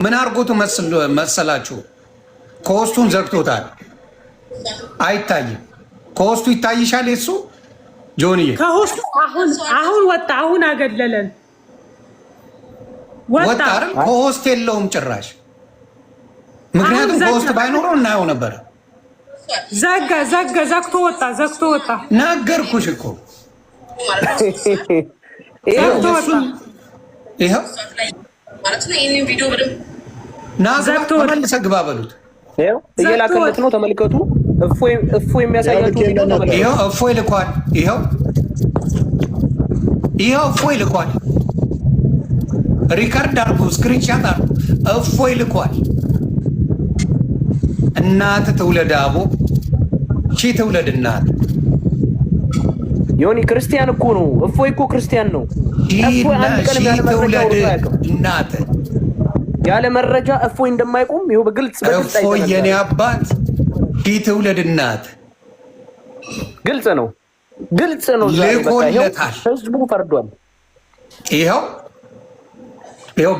ምን አርጎት መሰላችሁ? ኮስቱን ዘግቶታል፣ አይታይም። ኮስቱ ይታይሻል? የሱ ጆኒ ከሆስቱ አሁን ወጣ። አሁን አገለለን ወጣ አይደል? ኮስት የለውም ጭራሽ። ምክንያቱም ኮስት ባይኖረው እናየው ነበር። ዘግቶ ወጣ። ነገርኩሽ እኮ ይኸው ተመልሰህ ግባ በሉት። እየላከለት ነው። ተመልከቱ። እፎይ የሚያሳያችሁ ቪዲዮ ነው። ይኸው እፎይ ልኳል። ይኸው እፎይ ልኳል። ሪከርድ አድርጉ፣ ስክሪንሻት አድርጉ። እፎይ ልኳል። እናት ትውለድ አቦ ሺ ትውለድ እናት። ዮኒ ክርስቲያን እኮ ነው። እፎይ እኮ ክርስቲያን ነው። እፎይ አንድ ቀን እናት ያለ መረጃ እፎይ እንደማይቆም ይኸው በግልጽ እፎይ የኔ አባት ሺ ትውለድ እናት። ግልጽ ነው። ልኮለታል። ህዝቡ ፈርዷል። ይኸው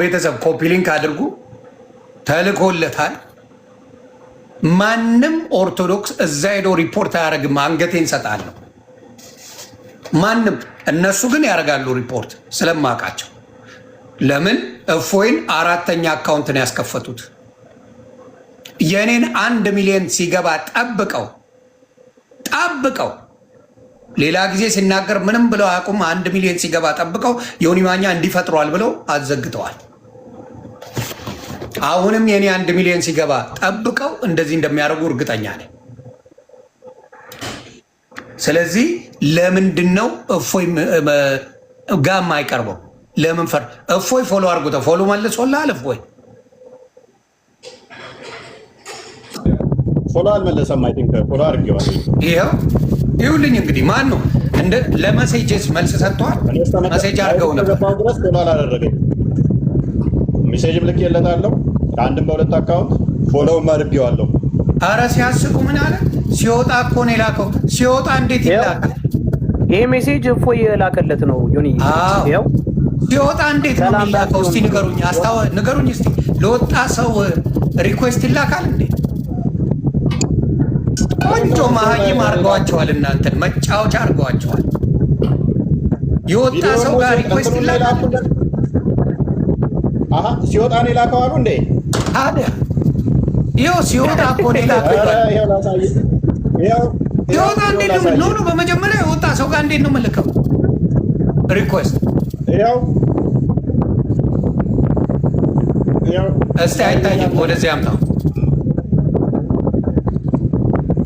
ቤተሰብ ኮፒ ሊንክ አድርጉ። ተልኮለታል። ማንም ኦርቶዶክስ እዛ ሄዶ ሪፖርት አያደርግም። አንገቴን ሰጣለሁ። ማንም እነሱ ግን ያደርጋሉ ሪፖርት ስለማውቃቸው። ለምን እፎይን 4ኛ አካውንት ነው ያስከፈቱት። የኔን 1 ሚሊዮን ሲገባ ጠብቀው ሌላ ጊዜ ሲናገር ምንም ብለው አያውቁም። 1 ሚሊዮን ሲገባ ጠብቀው ዮኒ ማኛ እንዲፈጥሯል ብለው አዘግተዋል። አሁንም የኔ 1 ሚሊዮን ሲገባ ጠብቀው እንደዚህ እንደሚያደርጉ እርግጠኛ ነኝ። ስለዚህ ለምንድን ነው እፎይ ጋር የማይቀርበው? ለምን እፎይ ፎሎ አድርጉት። ፎሎ መልሶልሃል። እፎይ ፎሎ አልመለሰም። አይ ቲንክ ፎሎ አድርጌዋለሁ። ይኸውልኝ እንግዲህ ማን ነው እንደ ለመሴጅስ መልስ ሰጥቷል። መሴጅ አድርገው ነበር ድረስ ፎሎ አላደረገኝ። ሜሴጅም ልኬለታለሁ ከአንድም በ2 አካውንት ፎሎውም አድርጌዋለሁ። አረ ሲያስቁ ምን አለ? ሲወጣ እኮ ነው የላከው። ሲወጣ እንዴት ይላካል? ይሄ ሜሴጅ እፎይ የላከለት ነው ዮኒ። ሲወጣ እንዴት ነው የሚላከው? እስቲ ንገሩኝ እስቲ። ለወጣ ሰው ሪኩዌስት ይላካል እንዴ? ቆንጆ መሀይም አድርገዋቸዋል። እናንተን መጫወቻ አድርገዋቸዋል። የወጣ ሰው ጋር ሪኩዌስት ይላካል። ሲወጣ ነው የላከው አሉ እንዴ? ታዲያ ይኸው ሲወጣ እኮ ነው የላከው። ሲወጣ እንዴት ነው ኖ በመጀመሪያ የወጣ ሰው ጋር እንዴት ነው የምልከው ሪኩዌስት? እስቲ አይታይም። ወደዚህ አምጣው።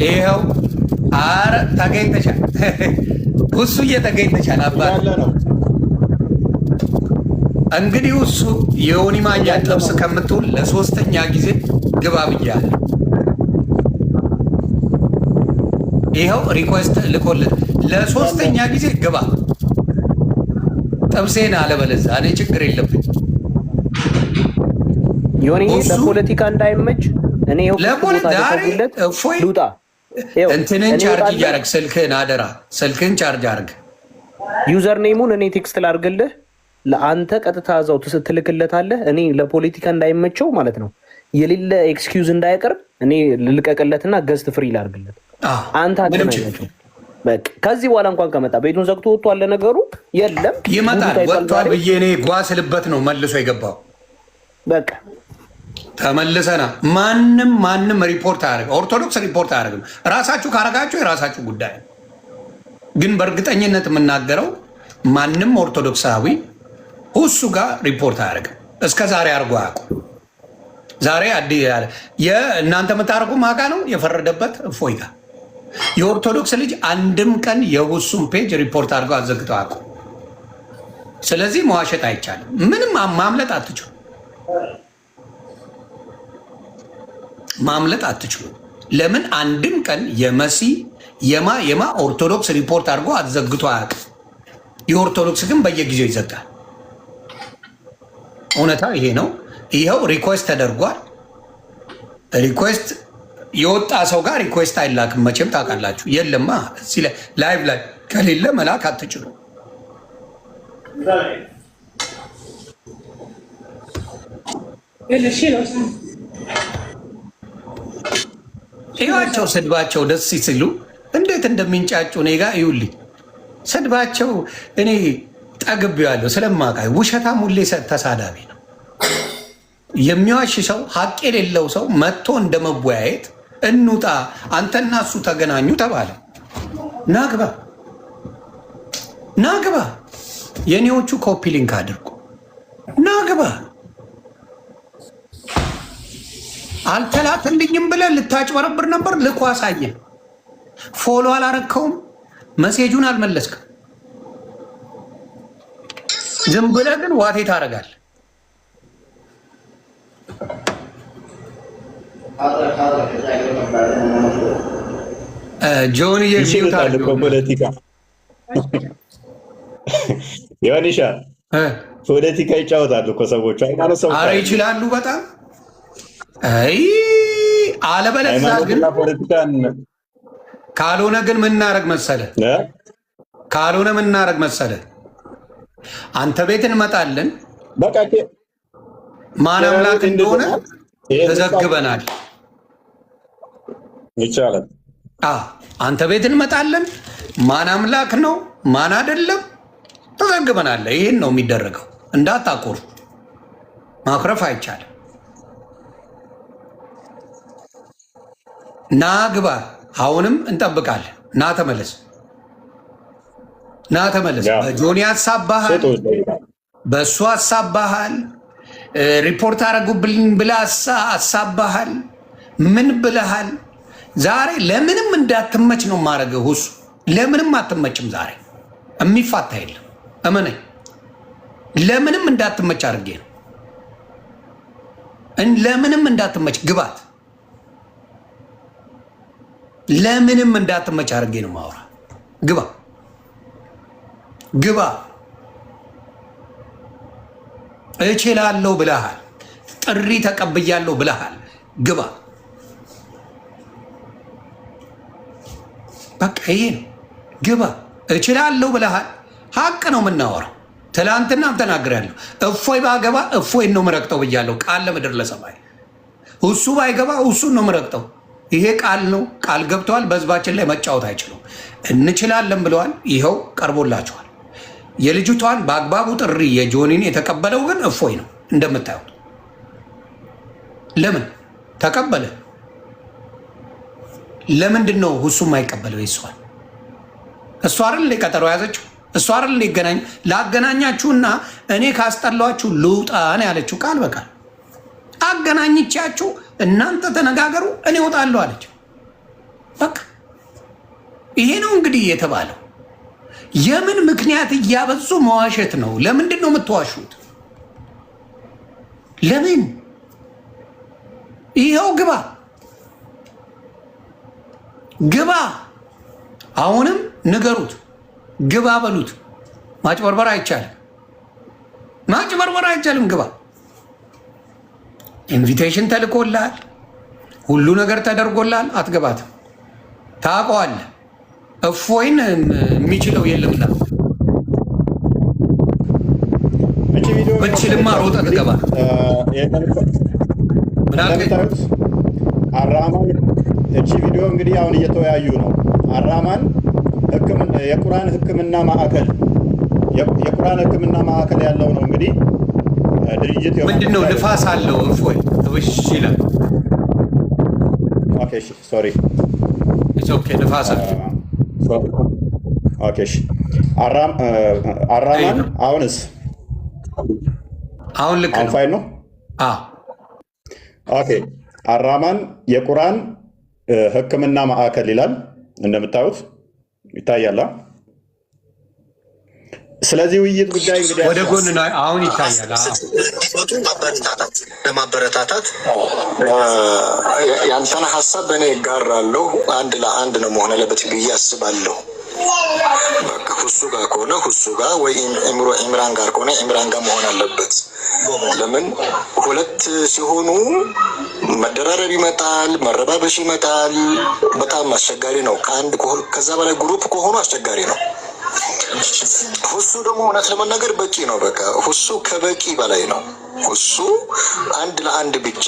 ይኸው አረ ተገኝተሻል። እሱ እየተገኝተሻል አባት። እንግዲህ እሱ የዮኒ ማኛ ጥብስ ከምትውል ለ3ኛ ጊዜ ግባ ብያለሁ። ይኸው ሪኩዌስት ልኮልህ ለ3ኛ ጊዜ ግባ ጥብሴን። አለበለዚያ እኔ ችግር የለብኝ። ዮኒ ለፖለቲካ እንዳይመች እኔ ልውጣ። እንትንን ቻርጅ እያደረግ ስልክህን አደራ፣ ስልክህን ቻርጅ አድርግ። ዩዘር ኔሙን እኔ ቴክስት ላድርግልህ፣ ለአንተ ቀጥታ እዛው ትልክለታለህ። እኔ ለፖለቲካ እንዳይመቸው ማለት ነው የሌለ ኤክስኪውዝ እንዳይቀርብ እኔ ልልቀቅለትና ገዝት ፍሪ ላድርግለት። አንተ አትናያቸው። በቃ ከዚህ በኋላ እንኳን ከመጣ ቤቱን ዘግቶ ወጥቷል። ነገሩ የለም ይመጣል። ወጥቷል ብዬ እኔ ጓስልበት ነው መልሶ የገባው። በቃ ተመልሰና ማንም ሪፖርት አያደርግም። ኦርቶዶክስ ሪፖርት አያደርግም። ራሳችሁ ካረጋችሁ የራሳችሁ ጉዳይ። ግን በእርግጠኝነት የምናገረው ማንም ኦርቶዶክሳዊ እሱ ጋር ሪፖርት አያደርግም። እስከ ዛሬ አድርጎ አያውቁም። ዛሬ የእናንተ የምታደርጉ ማጋ ነው የፈረደበት እፎይ ጋር። የኦርቶዶክስ ልጅ አንድም ቀን የሁሱም ፔጅ ሪፖርት አድርገው አዘግተው አያውቁም። ስለዚህ መዋሸት አይቻልም። ምንም ማምለጥ አትችሉ ማምለጥ አትችሉ። ለምን አንድም ቀን የመሲ የማ ኦርቶዶክስ ሪፖርት አድርጎ አዘግቶ አያውቅም። የኦርቶዶክስ ግን በየጊዜው ይዘጋል። እውነታ ይሄ ነው። ይኸው ሪኩዌስት ተደርጓል። ሪኩዌስት የወጣ ሰው ጋር ሪኩዌስት አይላክም መቼም ታውቃላችሁ። የለማ ላይቭ ላይ ከሌለ መላክ አትችሉ። ይዋቸው ስድባቸው ደስ ሲሉ እንዴት እንደሚንጫጩ እኔ ጋር ይውልኝ። ስድባቸው እኔ ጠግቤዋለሁ ስለማውቃይ። ውሸታም ሁሌ ተሳዳቢ ነው። የሚዋሽ ሰው ሀቅ የሌለው ሰው መጥቶ እንደመወያየት እንውጣ፣ አንተና እሱ ተገናኙ ተባለ። ናግባ ናግባ፣ የኔዎቹ ኮፒ ሊንክ አድርጉ። ናግባ አልተላከልኝም ብለህ ልታጭበረብር ነበር። ልኮ አሳየን። ፎሎ አላረከውም፣ መሴጁን አልመለስክም። ዝም ብለህ ግን ዋቴ ታደርጋለህ። ጆን ፖለቲካ ዮኒሻ ፖለቲካ ይጫወታሉ እኮ ሰዎቹ። አረ ይችላሉ በጣም አይ አለበለዚያ ግን ካልሆነ ግን ምን እናደርግ መሰለህ? አንተ ቤት እንመጣለን። በቃ ማን አምላክ እንደሆነ ተዘግበናል። ይቻላል። አንተ ቤት እንመጣለን። ማን አምላክ ነው ማን አይደለም ተዘግበናል። ይሄን ነው የሚደረገው። እንዳታቆሩ። ማኩረፍ አይቻልም። ና ግባ። አሁንም እንጠብቃለን። ና ተመለስ፣ ና ተመለስ። በጆኒ አሳባሃል፣ በእሱ አሳባሃል፣ ሪፖርት አረጉብልኝ ብለህ አሳባሃል። ምን ብለሃል? ዛሬ ለምንም እንዳትመች ነው ማድረገው። ሁሱ ለምንም አትመችም። ዛሬ የሚፋታ የለም እመነኝ። ለምንም እንዳትመች አድርጌ ነው። ለምንም እንዳትመች ግባት። ለምንም እንዳትመች አድርጌ ነው ማውራ። ግባ ግባ። እችላለሁ ብለሃል። ጥሪ ተቀብያለሁ ብለሃል። ግባ። በቃ ይሄ ነው። ግባ። እችላለሁ ብለሃል። ሀቅ ነው የምናወራው። ትላንትናም ተናግሬያለሁ። እፎይ ባገባ እፎይን ነው ምረቅጠው ብያለሁ። ቃል ለምድር ለሰማይ። እሱ ባይገባ እሱን ነው ምረቅጠው። ይሄ ቃል ነው። ቃል ገብተዋል። በህዝባችን ላይ መጫወት አይችሉም። እንችላለን ብለዋል። ይኸው ቀርቦላቸዋል። የልጅቷን በአግባቡ ጥሪ የጆኒን የተቀበለው ግን እፎይ ነው እንደምታዩት። ለምን ተቀበለ? ለምንድን ነው እሱ የማይቀበለው? ይሷል እሷ አይደል ቀጠሮ ያዘችው? እሷ አይደል ይገናኝ ላገናኛችሁና እኔ ካስጠላችሁ ልውጣ ነው ያለችው። ቃል በቃል አገናኝቻችሁ እናንተ ተነጋገሩ እኔ እወጣለሁ አለች። በቃ ይሄ ነው እንግዲህ የተባለው። የምን ምክንያት እያበዙ መዋሸት ነው? ለምንድን ነው የምትዋሹት? ለምን? ይኸው ግባ ግባ። አሁንም ንገሩት፣ ግባ በሉት። ማጭበርበር አይቻልም፣ ማጭበርበር አይቻልም። ግባ። ኢንቪቴሽን ተልኮልሃል፣ ሁሉ ነገር ተደርጎልሃል። አትገባትም። ታውቀዋለህ። እፎይን የሚችለው የለምና ብችልማ ሮጠህ ትገባ። አራማን እቺ ቪዲዮ እንግዲህ አሁን እየተወያዩ ነው። አራማን የቁርአን ሕክምና ማዕከል የቁርአን ሕክምና ማዕከል ያለው ነው እንግዲህ ድርጅት ምንድን ነው? ንፋስ አለው እፎይ እሺ ይላል። ኦኬ ሶሪ ኦኬ ንፋስ አለ። ኦኬ አራማን አሁንስ አሁን ልክ ነው። ፋይል ነው። ኦኬ አራማን የቁርአን ሕክምና ማዕከል ይላል እንደምታዩት ይታያል። ስለዚህ ውይይት ጉዳይ እንግዲህ ወደ ጎን ነው አሁን ይታያል። ለማበረታታት ያንተን ሀሳብ እኔ እጋራለሁ። አንድ ለአንድ ነው መሆን ያለበት ብዬ አስባለሁ። በቃ ሁሱ ጋር ከሆነ ሁሱ ጋር ወይ ኢምራን ጋር ከሆነ ኢምራን ጋር መሆን አለበት። ለምን ሁለት ሲሆኑ መደራረብ ይመጣል፣ መረባበሽ ይመጣል። በጣም አስቸጋሪ ነው። ከዛ በላይ ግሩፕ ከሆኑ አስቸጋሪ ነው። ሁሱ ደግሞ እውነት ለመናገር በቂ ነው። በቃ ሁሱ ከበቂ በላይ ነው። እሱ አንድ ለአንድ ብቻ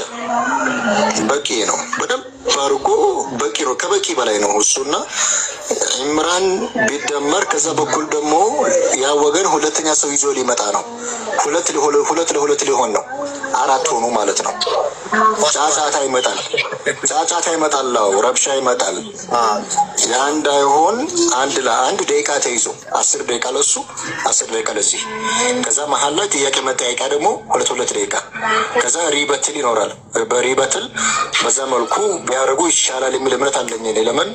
በቂ ነው። በደንብ አድርጎ በቂ ነው፣ ከበቂ በላይ ነው እሱና ኢምራን ቢደመር ከዛ በኩል ደግሞ ያ ወገን ሁለተኛ ሰው ይዞ ሊመጣ ነው። ሁለት ለሁለት ሊሆን ነው። አራት ሆኑ ማለት ነው። ጫጫታ ይመጣል፣ ረብሻ ይመጣል። ያ እንዳይሆን አንድ ለአንድ ደቂቃ ተይዞ 10 ደቂቃ ለሱ 10 ደቂቃ ለዚህ፣ ከዛ መሀል ላይ ጥያቄ መጠያቂያ ደግሞ 2 ደቂቃ፣ ከዛ ሪበትል ይኖራል። በሪበትል በዛ መልኩ ቢያደርጉ ይሻላል የሚል እምነት አለኝ። ለምን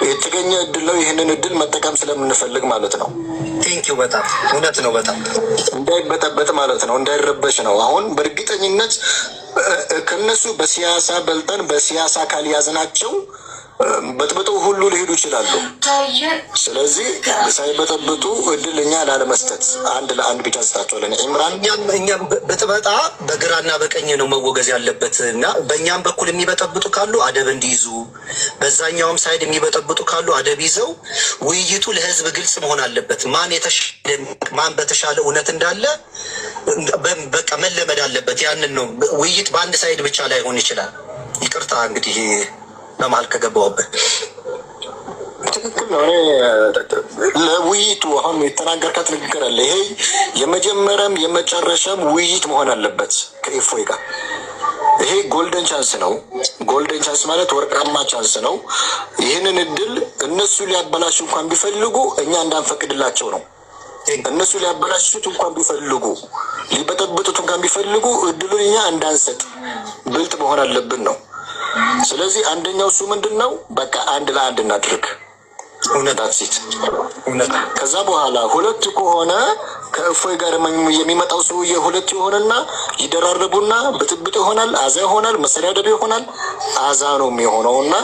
የተገኘ እድል ነው። ይህንን እድል መጠቀም ስለምንፈልግ ማለት ነው። ቴንኪው። በጣም እውነት ነው። በጣም እንዳይበጠበጥ ማለት ነው፣ እንዳይረበሽ ነው። አሁን በእርግጠኝነት ከነሱ በሲያሳ በልጠን በሲያሳ ካልያዝናቸው በጥብጠው ሁሉ ሊሄዱ ይችላሉ። ስለዚህ ሳይበጠብጡ እድል እኛ ላለመስጠት አንድ ለአንድ ብቻ ስታቸዋለን። ኢምራን እኛም በጥበጣ በግራና በቀኝ ነው መወገዝ ያለበት እና በእኛም በኩል የሚበጠብጡ ካሉ አደብ እንዲይዙ፣ በዛኛውም ሳይድ የሚበጠብጡ ካሉ አደብ ይዘው ውይይቱ ለህዝብ ግልጽ መሆን አለበት። ማን በተሻለ እውነት እንዳለ በቃ መለመድ አለበት። ያንን ነው ውይይት በአንድ ሳይድ ብቻ ላይሆን ይችላል። ይቅርታ እንግዲህ በመሀል ከገባሁበት። ትክክል ነው። ለውይይቱ አሁን የተናገርካት ንግግር አለ። ይሄ የመጀመሪያም የመጨረሻም ውይይት መሆን አለበት ከኢፎይ ጋር። ይሄ ጎልደን ቻንስ ነው። ጎልደን ቻንስ ማለት ወርቃማ ቻንስ ነው። ይህንን እድል እነሱ ሊያበላሹ እንኳን ቢፈልጉ እኛ እንዳንፈቅድላቸው ነው። እነሱ ሊያበላሹት እንኳን ቢፈልጉ፣ ሊበጠብጡት እንኳን ቢፈልጉ እድሉን እኛ እንዳንሰጥ ብልጥ መሆን አለብን ነው። ስለዚህ አንደኛው እሱ ምንድነው በቃ አንድ ለአንድ እናድርግ። እውነታሲት ከዛ በኋላ ሁለት ከሆነ ከእፎይ ጋር የሚመጣው ሰውዬ ሁለት ይሆንና ይደራረቡና ብጥብጥ ይሆናል፣ አዛ ይሆናል፣ መሰዳደብ ይሆናል። አዛ ነው የሚሆነውና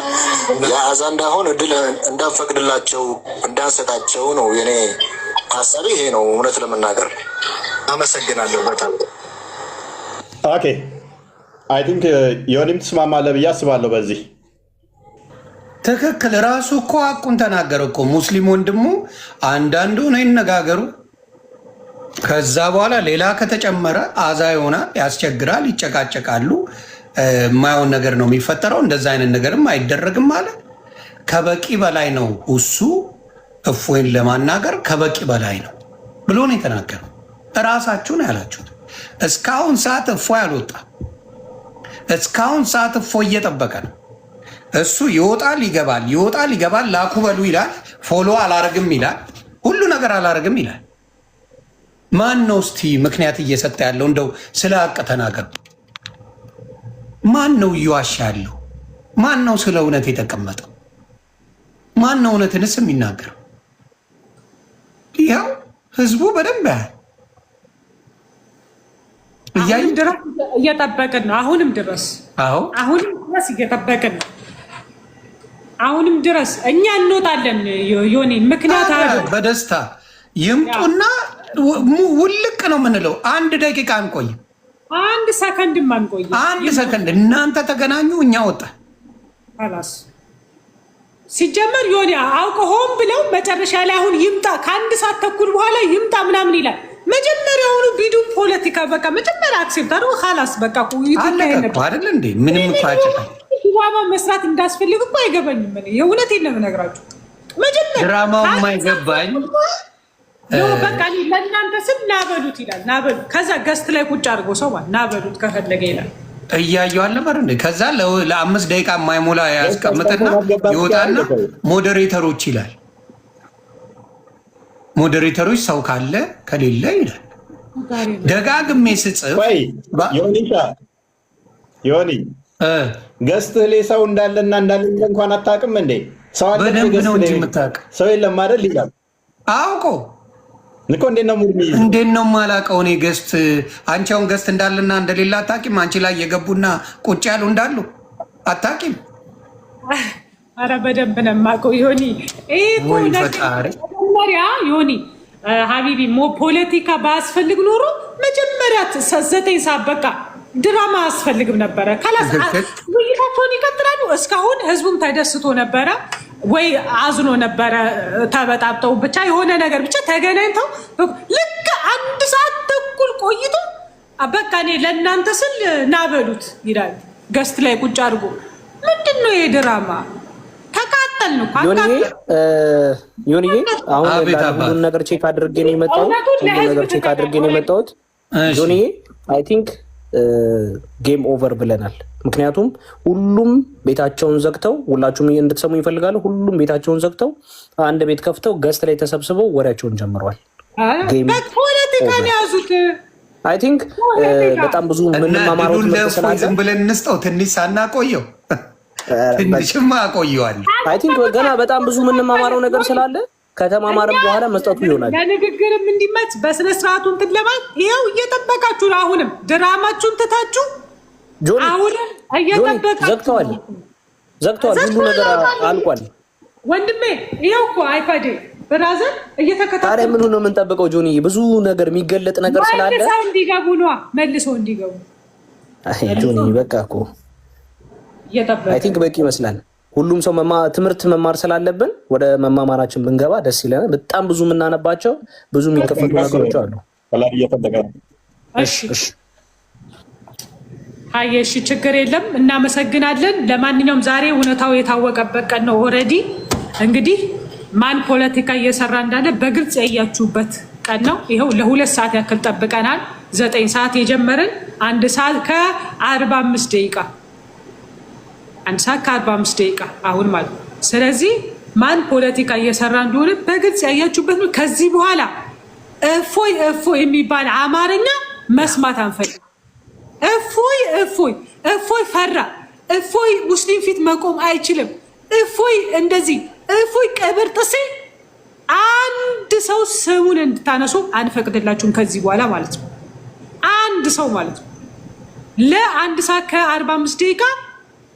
የአዛ እንዳይሆን እድል እንዳንፈቅድላቸው እንዳንሰጣቸው ነው የኔ ሀሳቤ። ይሄ ነው እውነት ለመናገር። አመሰግናለሁ በጣም ኦኬ። አይ ቲንክ ዮኒም ትስማማለህ ብዬ አስባለሁ በዚህ። ትክክል። ራሱ እኮ አቁን ተናገረ እኮ ሙስሊም ወንድሙ። አንዳንዱ ነው ይነጋገሩ። ከዛ በኋላ ሌላ ከተጨመረ አዛ ይሆናል፣ ያስቸግራል፣ ይጨቃጨቃሉ። የማይሆን ነገር ነው የሚፈጠረው። እንደዛ አይነት ነገርም አይደረግም ማለት ከበቂ በላይ ነው። እሱ እፎይን ለማናገር ከበቂ በላይ ነው ብሎ ነው የተናገረው። እራሳችሁ ነው ያላችሁት። እስካሁን ሰዓት እፎይ አልወጣም። እስካሁን ሰዓት እፎይ እየጠበቀ ነው። እሱ ይወጣል ይገባል፣ ይወጣል ይገባል። ላኩ በሉ ይላል፣ ፎሎ አላረግም ይላል፣ ሁሉ ነገር አላረግም ይላል። ማን ነው እስቲ ምክንያት እየሰጠ ያለው? እንደው ስለ ሀቅ ተናገር። ማን ነው እየዋሻ ያለው? ማን ነው ስለ እውነት የተቀመጠው? ማን ነው እውነትንስ የሚናገረው? ይኸው ህዝቡ በደንብ ያህል ድረስ እየጠበቅን ነው። አሁንም ድረስ እየጠበቅን ነው። አሁንም ድረስ እኛ እንወጣለን። ዮኒ ምክንያት በደስታ ይምጡና ውልቅ ነው የምንለው። 1 ደቂቃ አንቆይም፣ 1 ሰከንድም አንቆይም። 1 ሰከንድ እናንተ ተገናኙ፣ እኛ ወጣን። ሲጀመር ዮኒ አውቀው ሆን ብለው መጨረሻ ላይ አሁን ይምጣ ከ1 ሰዓት ተኩል በኋላ ይምጣ ምናምን ይላል። መጀመሪያውኑ ቢዱ ፖለቲካ በቃ መጀመሪያ አክሴፕት አድርጎ ኻላስ በቃ አይደል እንዴ? ምንም ድራማ መስራት እንዳስፈልግ እኮ አይገባኝም። የእውነቴን ነው የምነግራችሁ። መጀመሪያ ድራማው የማይገባኝ በቃ ለእናንተ ስም ናበሉት ይላል። ናበሉት ከዛ ገስት ላይ ቁጭ አድርጎ ሰው ናበሉት ከፈለገ ይላል። እያየሁ አልነበር እንዴ? ከዛ ለ5 ደቂቃ የማይሞላ ያስቀምጥና ይወጣና ሞዴሬተሮች ይላል። ሞዴሬተሮች ሰው ካለ ከሌለ ይላል። ደጋግሜ ስጽፍ ዮኒ ገስትህ ላይ ሰው እንዳለና እንዳለ እንኳን አታውቅም እንዴ? ሰው አለ በደንብ ነው እንጂ የምታውቅ ሰው የለም አይደል ይላል። አውቆ እኮ እንዴት ነው ሙሉ እንዴት ነው የማላውቀው? እኔ ገስት አንቺ አሁን ገስት እንዳለና እንደሌለ አታውቂም? አንቺ ላይ የገቡና ቁጭ ያሉ እንዳሉ አታውቂም? አረ በደንብ ነው የማውቀው ዮኒ። ወይ ፈጣሪ ዮኒ ሀቢቢ ፖለቲካ ባያስፈልግ ኖሮ መጀመሪያ 9 ሰዓት በቃ ድራማ አያስፈልግም ነበረ። ውይይታቸውን ይቀጥላሉ። እስካሁን ህዝቡም ተደስቶ ነበረ ወይ አዝኖ ነበረ። ተበጣብጠው ብቻ የሆነ ነገር ብቻ ተገናኝተው ልክ 1 ሰዓት ተኩል ቆይቶ በቃ እኔ ለእናንተ ስል ናበሉት ይላል ገስት ላይ ቁጭ አድርጎ። ምንድን ነው የድራማ? ተቃጠል ነው ዮኒዬ። አሁን ሁሉን ነገር ቼክ አድርጌ ነው የመጣሁት። ዮኒዬ አይ ቲንክ ጌም ኦቨር ብለናል። ምክንያቱም ሁሉም ቤታቸውን ዘግተው፣ ሁላችሁም እንድትሰሙ ይፈልጋሉ። ሁሉም ቤታቸውን ዘግተው አንድ ቤት ከፍተው ገስት ላይ ተሰብስበው ወሬያቸውን ጀምረዋል። ፖለቲካን ያዙት። አይ ቲንክ በጣም ብዙ ምንማማረው ስላለ ዝም ብለን እንስጠው። ትንሽ ሳናቆየው ትንሽማ አቆየዋለሁ። አይ ቲንክ ገና በጣም ብዙ ምንማማረው ነገር ስላለ ከተማማረም በኋላ መስጠቱ ይሆናል። ለንግግርም እንዲመች በስነ ስርዓቱ እንትን ለማለት ይኸው እየጠበቃችሁ ነው። አሁንም ድራማችሁን ትታችሁ አሁንም እየጠበቃችሁ ዘግተዋል። ሁሉ ነገር አልቋል ወንድሜ። ይኸው እኮ አይፓዴ ብራዘር እየተከታተለ ታዲያ ምን ነው የምንጠብቀው? ጆኒ ብዙ ነገር የሚገለጥ ነገር ስላለ መልሰው እንዲገቡ ነው። መልሰው እንዲገቡ ጆኒ በቃ እኮ አይ ቲንክ በቂ ይመስላል። ሁሉም ሰው ትምህርት መማር ስላለብን ወደ መማማራችን ብንገባ ደስ ይለናል። በጣም ብዙ የምናነባቸው ብዙ የሚከፈቱ ነገሮች አሉ። እሺ ችግር የለም እናመሰግናለን። ለማንኛውም ዛሬ እውነታው የታወቀበት ቀን ነው። ኦልሬዲ እንግዲህ ማን ፖለቲካ እየሰራ እንዳለ በግልጽ ያያችሁበት ቀን ነው። ይኸው ለ2 ሰዓት ያክል ጠብቀናል። 9 ሰዓት የጀመርን 1 ሰዓት ከ45 ደቂቃ 1 ሰዓት ከ45 ደቂቃ አሁን ማለት ነው። ስለዚህ ማን ፖለቲካ እየሰራ እንደሆነ በግልጽ ያያችሁበት ነው። ከዚህ በኋላ እፎይ እፎይ የሚባል አማርኛ መስማት አንፈልግም። እፎይ ፈራ፣ እፎይ ሙስሊም ፊት መቆም አይችልም፣ እፎይ እንደዚህ፣ እፎይ ቀብር ጥሴ፣ አንድ ሰው ስሙን እንድታነሱ አንፈቅድላችሁም ከዚህ በኋላ ማለት ነው። አንድ ሰው ማለት ነው። ለ1 ሰዓት ከ45 ደቂቃ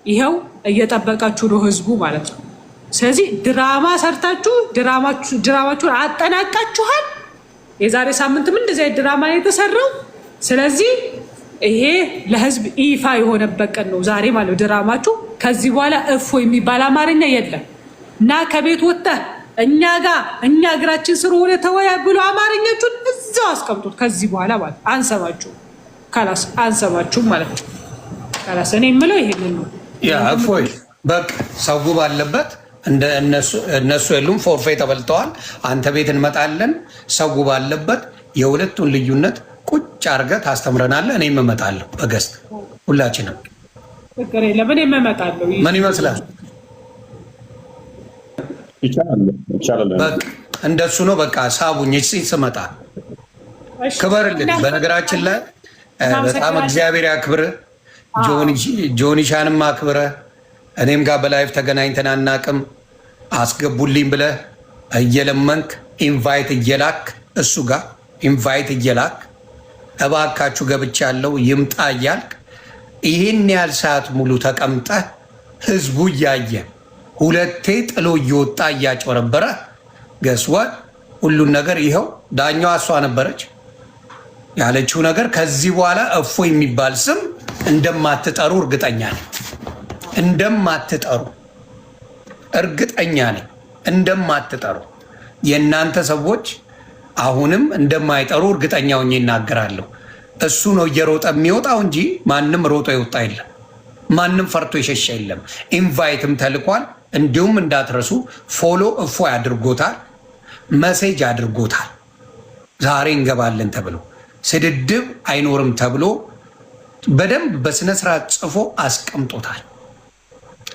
ይኸው እየጠበቃችሁ ነው ህዝቡ ማለት ነው። ስለዚህ ድራማ ሰርታችሁ ድራማችሁን አጠናቃችኋል። የዛሬ ሳምንትም እንደዚህ ድራማ የተሰራው። ስለዚህ ይሄ ለህዝብ ይፋ የሆነበት ቀን ነው ዛሬ ማለት ነው። ድራማችሁ ከዚህ በኋላ እፎይ የሚባል አማርኛ የለም እና ከቤት ወጥተህ እኛ እግራችን ስር ሆነ ተወያይ ብሎ አማርኛችሁን እዛው አስቀምጡት። ከዚህ በኋላ ማለት አንሰማችሁም ማለት ነው። ካላስ እኔ የምለው ይሄንን ነው። ያ እፎይ በቃ ሰው ባለበት እነሱ የሉም፣ ፎርፌ ተበልተዋል። አንተ ቤት እንመጣለን። ሰው ባለበት የሁለቱን ልዩነት ቁጭ አድርገህ ታስተምረናለህ። እኔም እመጣለሁ በገስት ሁላችንም። ፍቅር የለም እኔም እመጣለሁ። ምን ይመስላል? እንደሱ ነው። በቃ ሳቡኝ ስመጣ ክበርልን። በነገራችን ላይ በጣም እግዚአብሔር ያክብር። ጆኒሻንም አክብረ እኔም ጋር በላይፍ ተገናኝተን አናቅም። አስገቡልኝ ብለህ እየለመንክ ኢንቫይት እየላክ እሱ ጋር ኢንቫይት እየላክ እባካችሁ ገብቻለሁ ይምጣ እያልክ ይህን ያህል ሰዓት ሙሉ ተቀምጠህ ህዝቡ እያየ 2 ጥሎ እየወጣ እያጭበረበረ ገስዋት ሁሉን ነገር ይኸው ዳኛዋ እሷ ነበረች ያለችው ነገር። ከዚህ በኋላ እፎይ የሚባል ስም እንደማትጠሩ እርግጠኛ ነኝ። እንደማትጠሩ የእናንተ ሰዎች አሁንም እንደማይጠሩ እርግጠኛ ሆኜ ይናገራለሁ። እሱ ነው እየሮጠ የሚወጣው እንጂ ማንም ሮጦ የወጣ የለም። ማንም ፈርቶ የሸሸ የለም። ኢንቫይትም ተልኳል። እንዲሁም እንዳትረሱ ፎሎ እፎይ አድርጎታል፣ መሴጅ አድርጎታል። ዛሬ እንገባለን ተብሎ ስድድብ አይኖርም ተብሎ በደንብ በስነ ስርዓት ጽፎ አስቀምጦታል።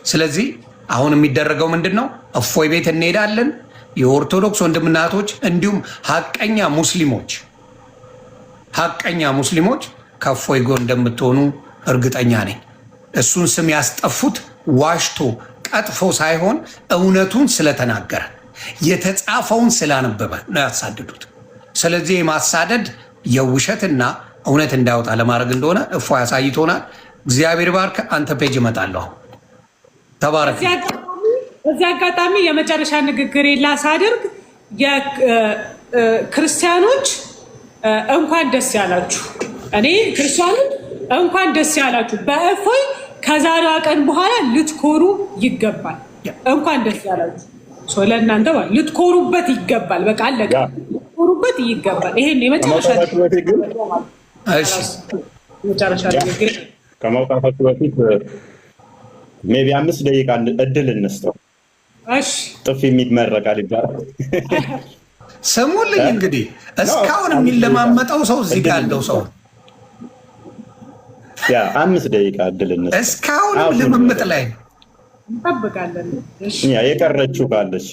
ስለዚህ አሁን የሚደረገው ምንድን ነው? እፎይ ቤት እንሄዳለን። የኦርቶዶክስ ወንድምናቶች እንዲሁም ሀቀኛ ሙስሊሞች ከእፎይ ጎን እንደምትሆኑ እርግጠኛ ነኝ። እሱን ስም ያስጠፉት ዋሽቶ ቀጥፎ ሳይሆን እውነቱን ስለተናገረ የተጻፈውን ስላነበበ ነው ያሳድዱት። ስለዚህ የማሳደድ የውሸትና እውነት እንዳይወጣ ለማድረግ እንደሆነ እፎይ አሳይቶናል። እግዚአብሔር ባርክ። አንተ ፔጅ እመጣለሁ። ተባረክ። በዚህ አጋጣሚ የመጨረሻ ንግግር ላሳደርግ ክርስቲያኖች እንኳን ደስ ያላችሁ። እኔ ክርስቲያኖች እንኳን ደስ ያላችሁ። በእፎይ ከዛሬዋ ቀን በኋላ ልትኮሩ ይገባል። እንኳን ደስ ያላችሁ። ለእናንተ ልትኮሩበት ይገባል። በቃ አለቀ። ልትኮሩበት ይገባል። ይሄን የመጨረሻ እሺ መጨረሻ ንግግር ከመውጣታችሁ በፊት ሜቢ 5 ደቂቃ እድል እንስጠው። እሺ ጥፊ የሚመረቃል ይባላል። ስሙልኝ እንግዲህ እስካሁን የሚለማመጠው ሰው እዚህ ጋር ያለው ሰው ያ 5 ደቂቃ እድል እንስጠው። እስካሁን ልምምጥ ላይ እንጠብቃለን። እሺ የቀረችው ካለች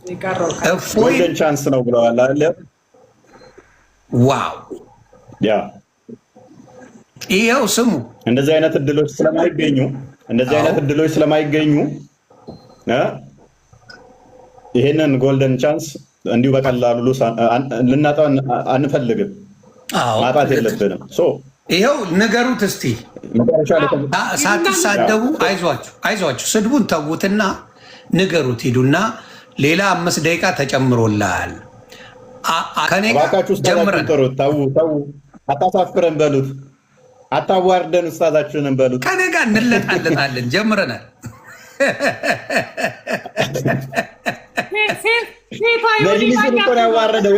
የቀረው ጎልደን ቻንስ ነው ብለዋል አለ። ዋው ያ ይኸው ስሙ። እንደዚህ አይነት እድሎች ስለማይገኙ ይሄንን ጎልደን ቻንስ እንዲሁ በቀላሉ ልናጣ አንፈልግም። ማጣት የለብንም። ይኸው ንገሩት እስቲ ሳትሳደቡ፣ አይዟችሁ ስድቡን ተዉትና ንገሩት። ሂዱና ሌላ 5 ደቂቃ ተጨምሮልሃል። ከኔ ጀምረን ተው፣ አታሳፍረን በሉት፣ አታዋርደን ኡስታዛችንን በሉት። ከኔ ጋር እንለጣለጣለን። ጀምረናል። መጅሊሱን እኮ ነው ያዋረደው።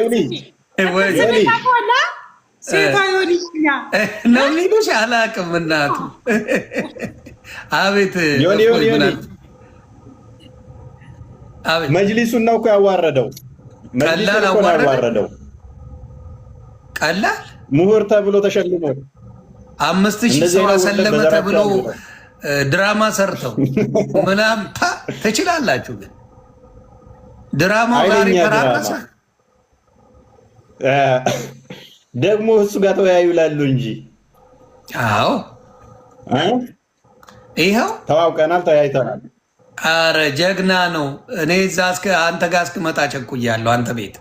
ነው የሚሉሽ አላውቅም። እናቱ አቤት መጅሊሱን ነው እኮ ያዋረደው። ቀላል ምሁር ተብሎ ተሸልሞ 5000 ሰው አሰለመ ተብሎ ድራማ ሰርተው ምናምን ትችላላችሁ። ግን ድራማው ዛሬ ተራረሰ። ደግሞ እሱ ጋር ተወያዩ ላሉ እንጂ። አዎ ይኸው ተዋውቀናል፣ ተያይተናል። አረ ጀግና ነው። እኔ እዛ አንተ ጋር እስክመጣ ቸኩያለሁ። አንተ ቤት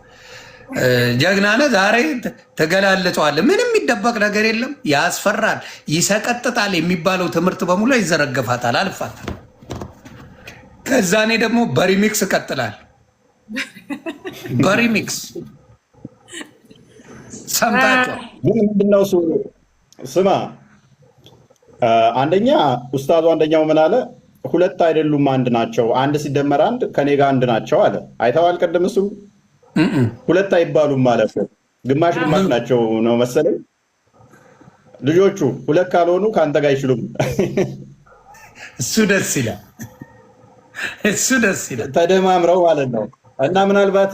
ጀግና ነህ። ዛሬ ተገላለጸዋለህ። ምንም የሚደበቅ ነገር የለም። ያስፈራል፣ ይሰቀጥጣል የሚባለው ትምህርት በሙሉ ይዘረገፋታል። አልፋት። ከዛ እኔ ደግሞ በሪሚክስ እቀጥላል። በሪሚክስ ሰምታችኋል። ምንድነው እሱ? ስማ፣ አንደኛ ኡስታዙ አንደኛው ምን አለ? 2 አይደሉም 1 ናቸው። 1 ሲደመር 1 ከኔ ጋር 1 ናቸው አለ። አይተዋል? ቅድም እሱ 2 አይባሉም ማለት ነው። ግማሽ ግማሽ ናቸው ነው መሰለኝ። ልጆቹ 2 ካልሆኑ ከአንተ ጋር አይችሉም። እሱ ደስ ይላል። እሱ ደስ ይላል። ተደማምረው ማለት ነው። እና ምናልባት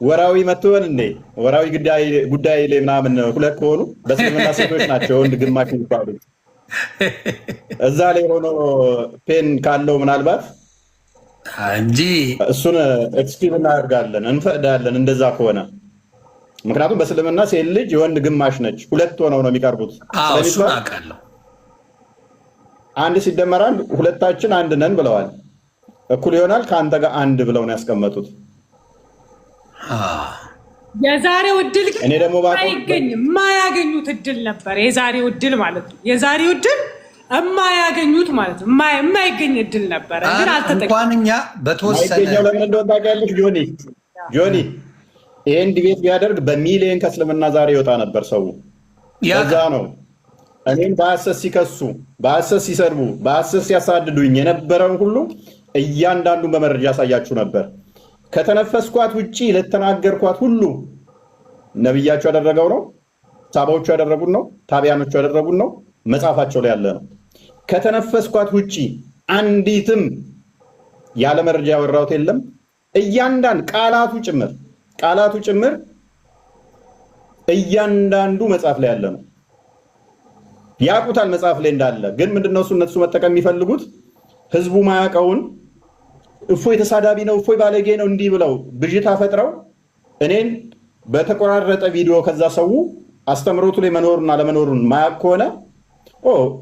ወራዊ መጥቶን እንዴ ወራዊ ጉዳይ ላይ ምናምን 2 ከሆኑ በስልምና ሴቶች ናቸው ወንድ ግማሽ የሚባሉ። እዛ ላይ ሆኖ ፔን ካለው ምናልባት እንጂ እሱን ኤክስኪዩዝ እናደርጋለን፣ እንፈቅዳለን እንደዛ ከሆነ። ምክንያቱም በስልምና ሴት ልጅ የወንድ ግማሽ ነች። 2 ሆነው ነው የሚቀርቡት። እሱን አውቃለሁ። 1 ሲደመር 1 ሁለታችን 1 ነን ብለዋል። እኩል ይሆናል ከአንተ ጋር 1 ብለው ነው ያስቀመጡት። የዛሬው እድል ግን እኔ ደግሞ አይገኝም። የማያገኙት እድል ነበር የዛሬው እድል ማለት ነው። የዛሬው እድል የማያገኙት ማለት ነው። የማይገኝ እድል ነበረ፣ ግን አልተጠቀሙም። እንኳን እኛ በተወሰነ ለምን እንደወጣ ታውቂያለሽ ጆኒ? ይሄን ዲቤት ቢያደርግ በሚሊየን ከእስልምና ዛሬ ይወጣ ነበር ሰው። ከዛ ነው እኔም በሐሰት ሲከሱ፣ በሐሰት ሲሰድቡ፣ በሐሰት ሲያሳድዱኝ የነበረውን ሁሉ እያንዳንዱን በመረጃ ያሳያችሁ ነበር። ከተነፈስኳት ውጪ ለተናገርኳት ሁሉ ነብያቸው ያደረገው ነው፣ ሳባዎቹ ያደረጉት ነው፣ ታቢያኖቹ ያደረጉት ነው፣ መጽሐፋቸው ላይ ያለ ነው። ከተነፈስኳት ውጪ አንዲትም ያለ መረጃ ያወራሁት የለም። እያንዳንዱ ቃላቱ ጭምር እያንዳንዱ መጽሐፍ ላይ ያለ ነው። ያውቁታል መጽሐፍ ላይ እንዳለ። ግን ምንድነው እነሱ መጠቀም የሚፈልጉት? ህዝቡ ማያውቀውን እፎይ ተሳዳቢ ነው፣ እፎይ ባለጌ ነው እንዲህ ብለው ብዥታ ፈጥረው እኔን በተቆራረጠ ቪዲዮ ከዛ ሰው አስተምሮቱ ላይ መኖሩን አለመኖሩን ማያውቅ ከሆነ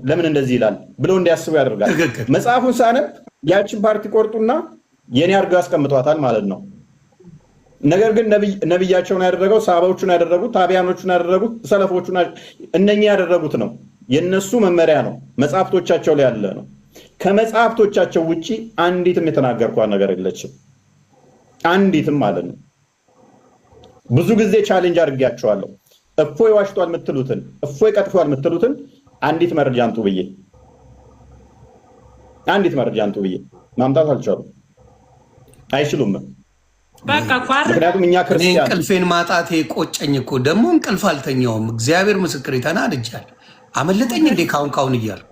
ለምን እንደዚህ ይላል ብለው እንዲያስቡ ያደርጋል። መጽሐፉን ሳነብ ያችን ፓርቲ ቆርጡና የኔ አድርገው ያስቀምጧታል ማለት ነው። ነገር ግን ነብያቸውን ያደረገው፣ ሰሃባዎቹን ያደረጉት፣ ታቢያኖቹን ያደረጉት፣ ሰለፎቹን እነኚህ ያደረጉት ነው። የነሱ መመሪያ ነው፣ መጽሐፍቶቻቸው ላይ ያለ ነው። ከመጽሐፍቶቻቸው ውጪ አንዲትም የተናገርኳት ነገር የለችም። አንዲትም ማለት ነው። ብዙ ጊዜ ቻሌንጅ አድርጌያቸዋለሁ። እፎይ ዋሽቷል የምትሉትን፣ እፎይ ቀጥፏል የምትሉትን አንዲት መረጃ አንጡ ብዬ ማምጣት አልቻሉም። አይችሉም። በቃ ኳር ምክንያቱም እኛ ክርስቲያን እንቅልፌን ማጣቴ ቆጨኝ እኮ ደግሞ እንቅልፍ አልተኛውም። እግዚአብሔር ምስክር ተናድጃለሁ። አመለጠኝ እንዴ ካሁን እያልኩ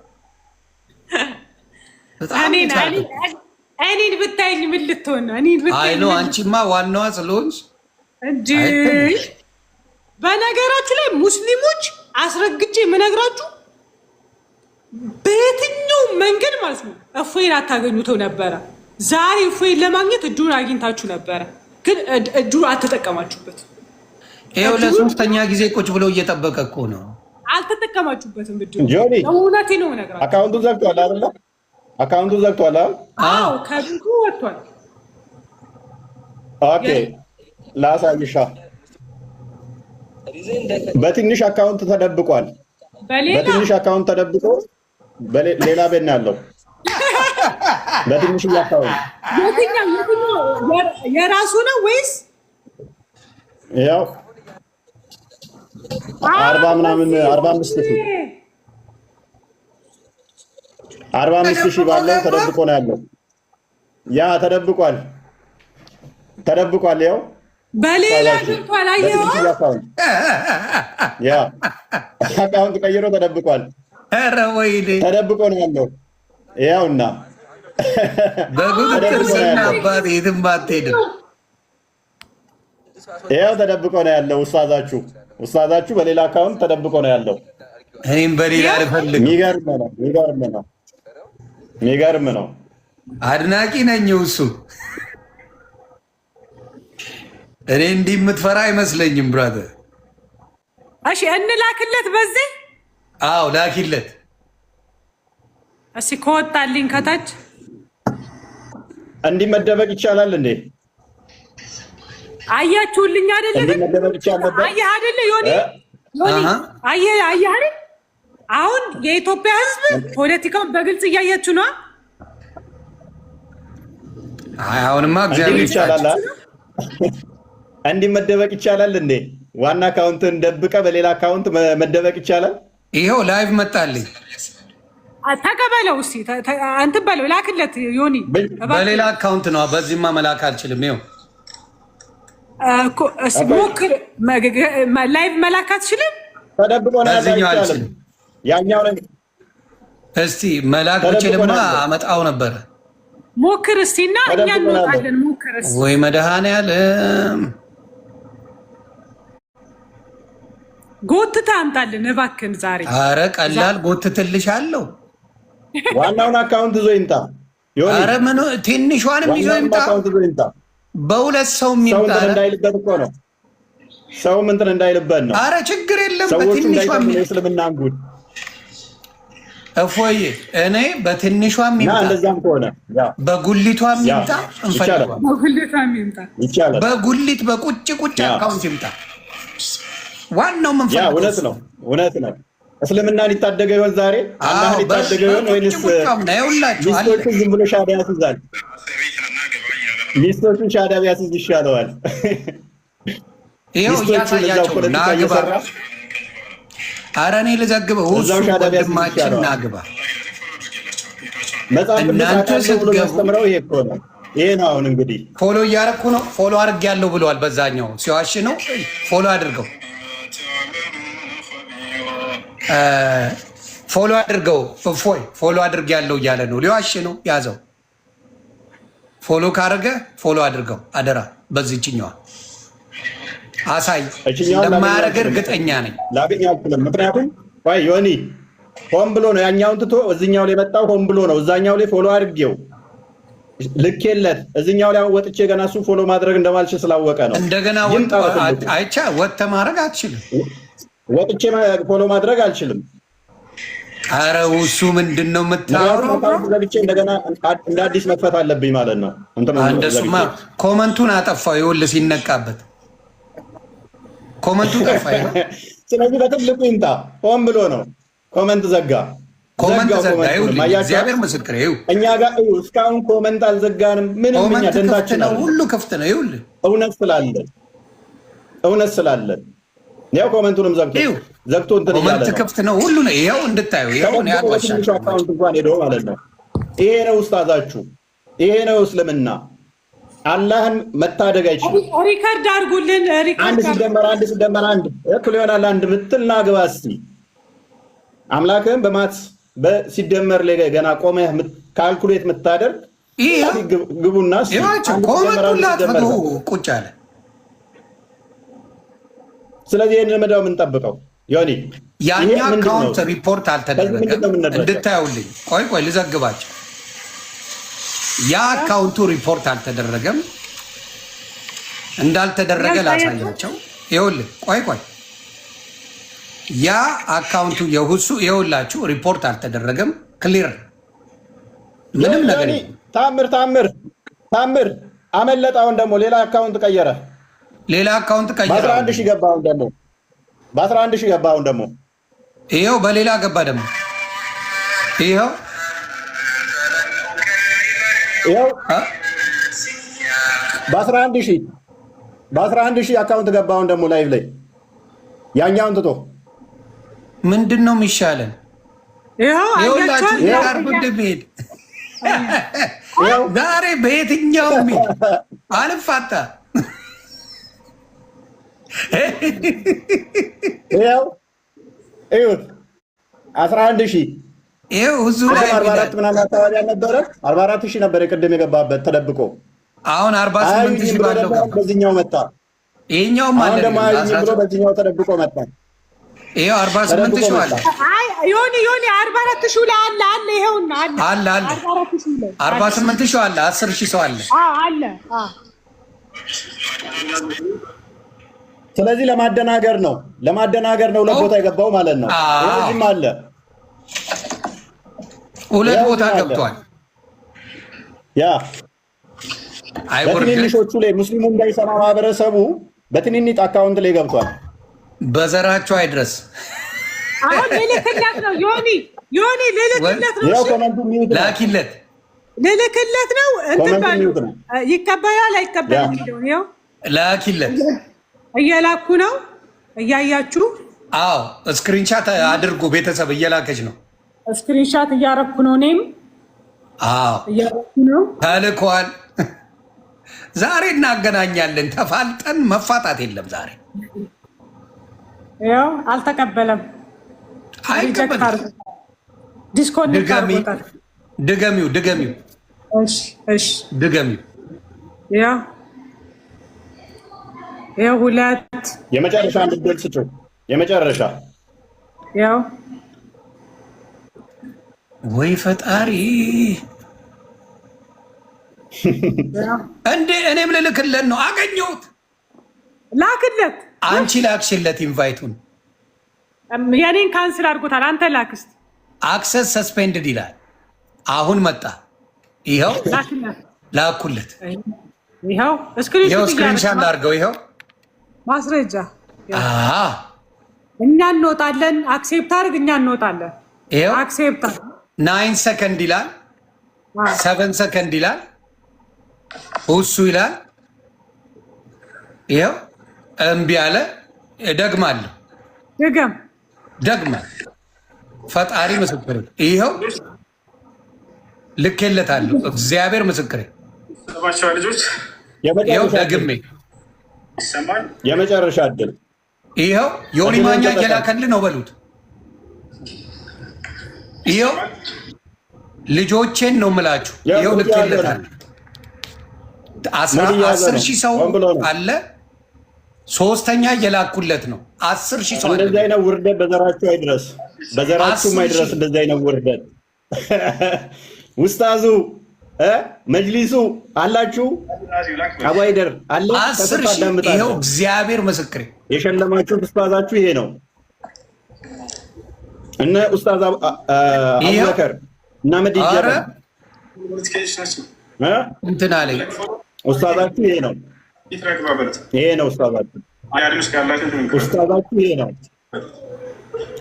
እኔን ብታይኝ ምን ልትሆን ነው? አይ ነው አንቺማ ዋናዋ ስለሆንሽ እንጂ። በነገራችሁ ላይ ሙስሊሞች አስረግጬ የምነግራችሁ በየትኛው መንገድ ማለት ነው እፎይን አታገኙተው ነበረ። ዛሬ እፎይን ለማግኘት እጁን አግኝታችሁ ነበረ፣ ግን እጁን አልተጠቀማችሁበት። ይኸው ለሶስተኛ ጊዜ ቁጭ ብሎ እየጠበቀ እኮ ነው። አልተጠቀማችሁበትም። ጆኒ እውነቴ ነው እነግራለሁ። አካውንቱ ዘግቷል አይደለ? አካውንቱ ዘግቷል። አዎ ከብንኩ ወጥቷል። ኦኬ ላሳይሻ። በትንሽ አካውንት ተደብቋል። በትንሽ አካውንት ተደብቆ ሌላ ቤት ነው ያለው። በትንሽ አካውንት የራሱ ነው ወይስ ያው 40 ምናምን 45 ሺህ ባለው ተደብቆ ነው ያለው። ያ ተደብቋል። ያው በሌላ ገብቷል። አየኸው? ያ አካውንት ቀይሮ ተደብቋል። ኧረ ወይኔ ተደብቆ ነው ያለው። ያውና በቁጥጥር ስር አባቴ የትም አትሄድም። ያው ተደብቆ ነው ያለው። ኡስታዛችሁ በሌላ አካውንት ተደብቆ ነው ያለው። እኔም በሌላ ልፈልግ። የሚገርም ነው። አድናቂ ነኝ እሱ። እኔ እንዲህ የምትፈራ አይመስለኝም ብራዘር። እሺ እንላክለት በዚህ። አዎ ላኪለት። እሺ ከወጣልኝ ከታች እንዲህ መደበቅ ይቻላል እንዴ? አያችሁልኝ አይደለ? እንዲህ መደበቅ ይቻላል። አየህ አይደለ? ዮኒ አየህ አይደል? አሁን የኢትዮጵያ ሕዝብ ፖለቲካውን በግልጽ እያያችሁ ነው። አሁንማ እግዚአብሔር ይቻላል። እንዲህ መደበቅ ይቻላል እንዴ? ዋና አካውንትን ደብቀ በሌላ አካውንት መደበቅ ይቻላል? ይኸው ላይቭ መጣልኝ። ተቀበለው እስኪ እንትን በለው ላክለት። ዮኒ በሌላ አካውንት ነው፣ በዚህማ መላክ አልችልም። ይኸው ሞክር። ላይቭ መላክ አትችልም። ተደብቆ ነው አልችልም። ያኛው ነው። እስቲ መላክ ብችልማ አመጣው ነበረ። ሞክር እስቲ እና እኛ እንወጣለን። ሞክር እስቲ። ወይ መድኃኒዓለም ጎትታ አምጣልን እባክህን ዛሬ። አረ ቀላል ጎትትልሻለሁ። ዋናውን አካውንት ይዞ ይምጣ። አረ ምን ትንሿንም ይዞ ይምጣ። በሁለት ሰው የሚምጣ እንዳይልበት እኮ ነው። ሰው እንትን እንዳይልበት ነው። አረ ችግር የለም። በትንሿም እስልምናን ጉድ እፎይ እኔ በትንሿም ይምጣ፣ እንደዛም ከሆነ በጉሊቷም ይምጣ፣ ይቻላል። በጉሊት በቁጭ አካውንት ይምጣ። ዋናው መንፈስ እውነት ነው። እስልምናን ሊታደገው ይሆን ዛሬ? አላህ ሊታደገው ይሆን ወይስ ሚስቶቹን ዝም ብሎ ሻዳ ያስይዛል? ሚስቶቹን ሻዳ ቢያስይዝ ይሻለዋል። ይኸው እያሳያቸው ናግባ። ኧረ እኔ ልዘግበው። እሱ ወንድማችን ናግባ። እናንተ ስትገቡ ይሄ ነው። አሁን እንግዲህ ፎሎ እያደረኩ ነው። ፎሎ አድርጌያለሁ ብለዋል። በዛኛው ሲዋሽ ነው። ፎሎ አድርገው ፎሎ አድርገው። እፎይ ፎሎ አድርጌያለሁ እያለ ነው። ሊዋሽ ነው። ያዘው። ፎሎ ካደረገ ፎሎ አድርገው አደራ። በዚህችኛዋ አሳይ። ለማያደርግ እርግጠኛ ነኝ። ላገኝ አልችልም። ምክንያቱም ዮኒ ሆን ብሎ ነው ያኛውን ትቶ እዚኛው ላይ መጣው። ሆን ብሎ ነው እዛኛው ላይ ፎሎ አድርጌው ልኬለት እዚኛው ላይ ወጥቼ ገና እሱ ፎሎ ማድረግ እንደማልችል ስላወቀ ነው። እንደገና አይቻ ወጥተህ ማድረግ አትችልም። ወጥቼ ፎሎ ማድረግ አልችልም። ኧረ እሱ ምንድን ነው የምታወራው? ዘግቼ እንደገና እንደ አዲስ መክፈት አለብኝ ማለት ነው። እንደሱማ ኮመንቱን አጠፋው። ይኸውልህ ሲነቃበት ኮመንቱ ጠፋ። ስለዚህ በትልቁ ይምጣ። ሆን ብሎ ነው ኮመንት ዘጋ። እግዚአብሔር ምስክር። እኛ ጋር እስካሁን ኮመንት አልዘጋንም። ምንም እኛ ደንታችን ነው፣ ሁሉ ክፍት ነው። ይኸውልህ እውነት ስላለን ያው ኮመንቱንም ዘግቶ እንትን እያለ ነው። ክፍት ነው ሁሉ ነው። ይኸው እንድታዩ ትንሹ አካውንት እንኳን ሄዶ ማለት ነው። ይሄ ነው ኡስታዛችሁ፣ ይሄ ነው እስልምና። አላህን መታደግ አይችልም። ሪከርድ አድርጉልን። አንድ ሲደመር አንድ እኩል ይሆናል አንድ ብትልና ግባ እስኪ አምላክህን በማት ሲደመር ላይ ገና ቆመህ ካልኩሌት የምታደርግ ግቡና ቁጭ አለ። ስለዚህ ይህን መዳው የምንጠብቀው ዮኒ ያኛ አካውንት ሪፖርት አልተደረገም። እንድታዩልኝ ቆይ ልዘግባቸው። ያ አካውንቱ ሪፖርት አልተደረገም። እንዳልተደረገ ላሳያቸው። ይኸውልህ ቆይ ያ አካውንቱ የሁሱ ይኸውላችሁ ሪፖርት አልተደረገም። ክሊር ምንም ነገር ታምር አመለጣውን ደግሞ ሌላ አካውንት ቀየረ። በ11 ሺህ ገባውን ደግሞ ይኸው በሌላ ገባ ደግሞ ይኸው በ11 ሺህ አካውንት ገባውን ደግሞ ላይቭ ላይ ያኛውን ትቶ ምንድን ነው የሚሻለን? ይኸውላችሁ ጋር ብንሄድ ዛሬ በየትኛው ሄድ አልፋታ ይኸው 11 ሺህ ይኸው ብዙ ላይ 44 ምናምን አካባቢ አልነበረ 44 ሺህ ነበር የቅድም የገባበት ተደብቆ። አሁን 48 ሺህ ባለው በዚህኛው መጣ። ይሄኛው ማለት ነው ብሎ በዚህኛው ተደብቆ መጣ። ይሄው 48 ሺህ አለ። አይ ዮኒ 44 ሺህ ላይ አለ ይሄውና አለ 48 ሺህ አለ። 10 ሺህ ሰው አለ አለ። ስለዚህ ለማደናገር ነው ለቦታ የገባው ማለት ነው። እዚህም አለ ሁለት ቦታ ገብቷል። ያ በትንንሾቹ ላይ ሙስሊሙ እንዳይሰማ ማህበረሰቡ በትንንሽ አካውንት ላይ ገብቷል። በዘራቸው አይድረስ። አሁን ልልክለት ነው ዮኒ ልልክለት ነው። ያው ኮመንቱ ሚዩት ላኪለት ልልክለት ነው። እንትን ባሉ ይቀበላል አይቀበልም? ይኸው ላኪለት እየላኩ ነው እያያችሁ። አዎ ስክሪንሻት አድርጉ። ቤተሰብ እየላከች ነው። ስክሪንሻት እያረኩ ነው። እኔም እያረኩ ነው። ተልኳል። ዛሬ እናገናኛለን። ተፋልጠን መፋታት የለም ዛሬ። ያው አልተቀበለም። አይቀበልም። ዲስኮኔክት አድርጎታል። ድገሚው። እሺ ድገሚው። ያው ሁለት የመጨረሻ አንድ ድል ስጪው። የመጨረሻ ያው ወይ ፈጣሪ እንዴ! እኔም ልልክለት ነው። አገኘሁት። ላክለት። አንቺ ላክሽለት ኢንቫይቱን። የኔን ካንስል አድርጎታል። አንተ ላክስት። አክሰስ ሰስፔንድድ ይላል። አሁን መጣ። ይኸው ላኩለት። ይኸው ስክሪንሻት ላድርገው። ይኸው ማስረጃ። እኛ እንወጣለን። አክሴፕት አድርግ። እኛ እንወጣለን። ይኸው አክሴፕት 9 ሰከንድ ይላል። 7 ሰከንድ ይላል። እሱ ይላል። ይኸው እምቢ አለ። ደግማለሁ። ደግማል። ፈጣሪ ምስክሬ። ይኸው ልኬለታለሁ። እግዚአብሔር ምስክሬ። ይኸው ደግሜ የመጨረሻ እድል። ይኸው ዮኒ ማኛ እየላከልህ ነው በሉት። ይኸው ልጆቼን ነው የምላችሁ። ይኸው ልኬለታለሁ። 10 ሺህ ሰው አለ። ሶስተኛ እየላኩለት ነው። 10 ሺህ ሰው አለ። እንደዚህ አይነት ውርደት በዘራችሁ አይድረስ፣ በዘራችሁም አይድረስ። እንደዚህ አይነት ውርደት ውስታዙ መጅሊሱ አላችሁ። አባይደር አለ። 10 ሺህ ይኸው እግዚአብሔር ምስክሬ። የሸለማችሁ ኡስታዛችሁ ይሄ ነው። እነ ኡስታዝ አቡበከር እና መዲጀራ እንትን አለኝ። ኡስታዛችሁ ይሄ ነው። ይሄ ነው ኡስታዛችሁ። ኡስታዛችሁ ይሄ ነው።